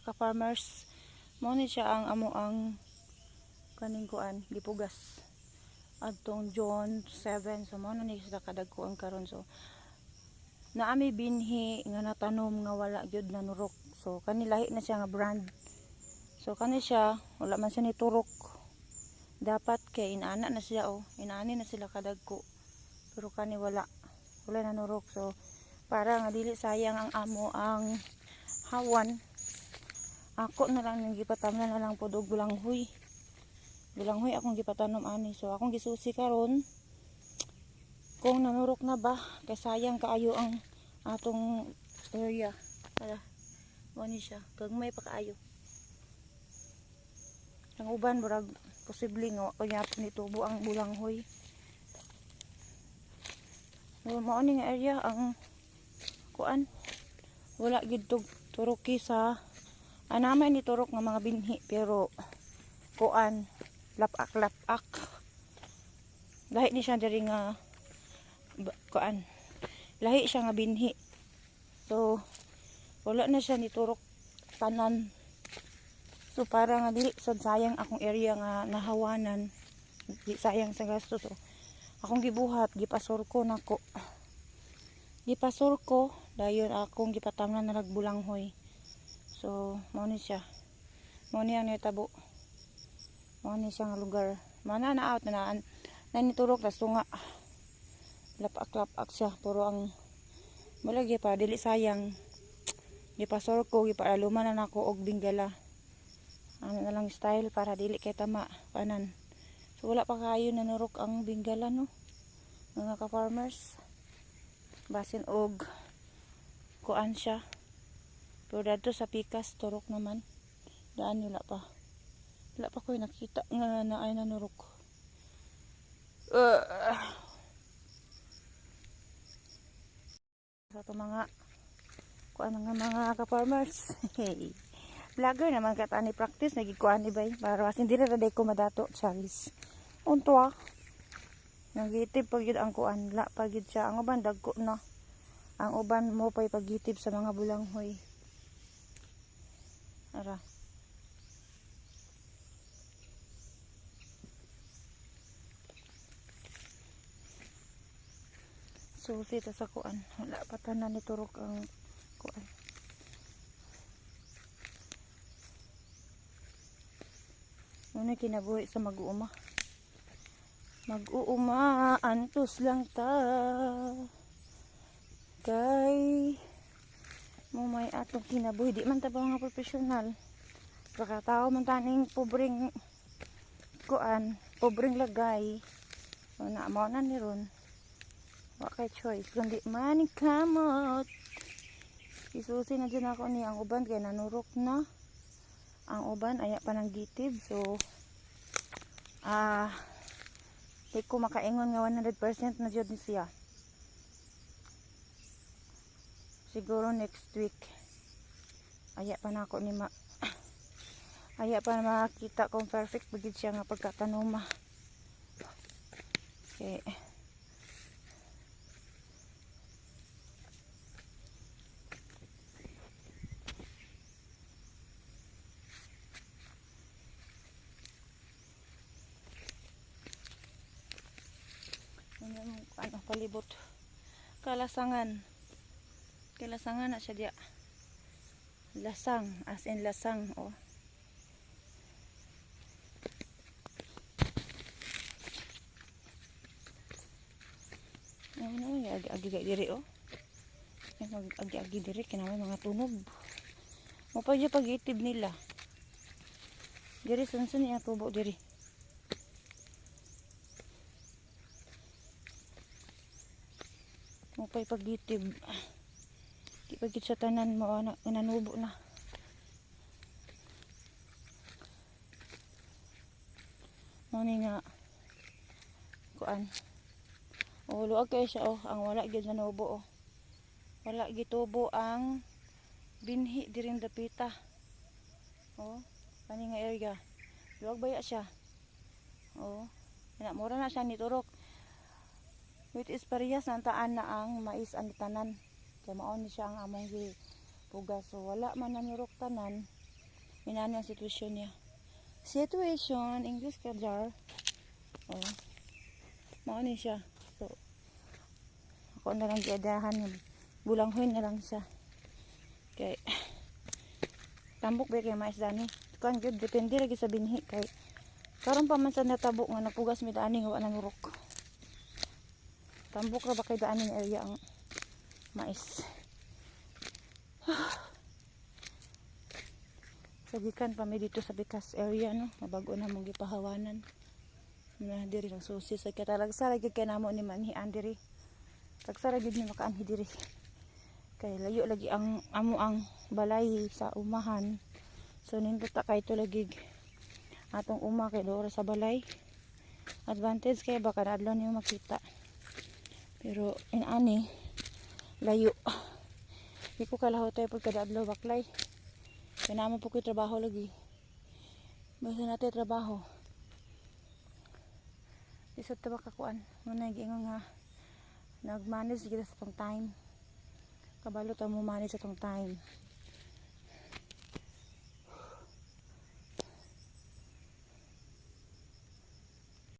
ka-farmers, mo ni siya ang amo ang kaning kuan gipugas adtong June 7. So mo na ni sila kadagkuan karon. So naami binhi nga natanom nga wala gyud nanurok. So kani lahi na siya nga brand. So kani siya wala man siya ni turok. Dapat kay inaana na siya inaani na sila kadagko. Pero kani wala nanurok. So para nga dili sayang ang amo ang hawan, ako na lang nang gipatamnan na lang pod og bulanghoy akong gipatanom ani. So akong gisusi karon kung nanurok na ba, kay sayang kaayo ang atong area. Para wani siya gagmay pa kaayo. Ang uban murag posible nga kanya nitubo ang bulanghoy. So mao ni nga area ang kuan wala gid turoki sa anamay ni turok nga mga binhi, pero kuan lapak lahi ni siya diri nga kuan lahi siya nga binhi. So wala na siya ni turok tanan. So para nga dili sad sayang akong area nga nahawanan, di sayang sa gastos. So akong gibuhat gipasurko nako, dayon akong gipatamnan na nagbulanghoy. So mao ni siya, mao ni ang natabo, mao ni siya nga lugar. Mana na out na naniturok na sunga, lapak siya. Pero ang malagi pa dili sayang, gipasurko gipaaluman na nako og binggala. Ano na lang style para dili kay tama panan. So wala pa kayo nanurok ang binggala no mga ka-farmers. Basin og kuan siya. Pero dadto sa pikas turok naman. Daan wala pa ko nakita nga naay nanurok. Sa to mga kuan mga ka-farmers. Vlogger naman katani practice nagikuan ni bay para wasin diri ra day ko madato Charles. Unto nagitib pag yun ang kuan, la pag yun siya. Ang uban dagko na. Ang uban mo pa'y pagitib sa mga bulanghoy. Ara. Susi ta sa kuan. Wala pa tanan ni turok ang kuan. Ano kinabuhi sa mag-uuma. Mag-uuma, antos lang ta. Kay mo may atong kinabuhi. Di man ta ba nga professional. Pagkatao man taning pobreng kuan, pobreng lagay. So naamaw na ni ron. Wakay choice. Kundi maning kamot. Isusi na dyan ako ni ang uban kay nanurok na. Ang uban aya pa ng gitib. So di ko makaingon nga 100% na jud ni siya. Siguro next week aya pa na ako ni aya pa na makita kung perfect bagid siya nga pagkatanuma. Okay. Ano palibot kalasangan na siya dia. Lasang as in lasang agi diri agi diri kinamay mga tunog mo pa dya pag-itib nila diri sunsun yung tubo diri. Mo pa'y pag-itib. Di pagit sa tanan mo nanubo na. Mo ni nga kuan. Luag kayo siya ang wala gyud nanubo Wala gitubo ang binhi diring dapita. Kani nga area. Luag baya siya. Mura na siya niturok. With is parehas nantaan na ang mais ang tanan. Kaya maon ni siya ang among gipugas. So wala man nanurok tanan. Inani ang sitwasyon niya. Situation, English ka jar. Oh. Mao ni siya. So, ako na lang giadahan niya. Bulanghoy na lang siya. Kay tambok ba kay mais dani. Kan gyud depende lagi sa binhi kay karon pa man sa natabo nga napugas mi daani nga wa nanurok. Tambok ra ba kay daani nga area ang mais. Sagikan pa mi dito sa Bikas area no, mabago na mong gipahawanan. Na diri lang susi sa katalagsara gyud kay namo ni manhian diri. Tagsara gyud ni makaanhi diri. Kay layo lagi ang amo ang balay sa umahan. So nindot ta kay to lagi atong uma kay doora sa balay. Advantage kay baka adlaw niyo makita. Pero inani layo. Di ko kalahotoy pud kada adlaw baklay. Kaya naman po ko trabaho lagi. Basta natin trabaho. Isot ta ba kakuan. Muna giingon nga nag-manage kita sa tong time. Kabalo ta mo manage sa tong time.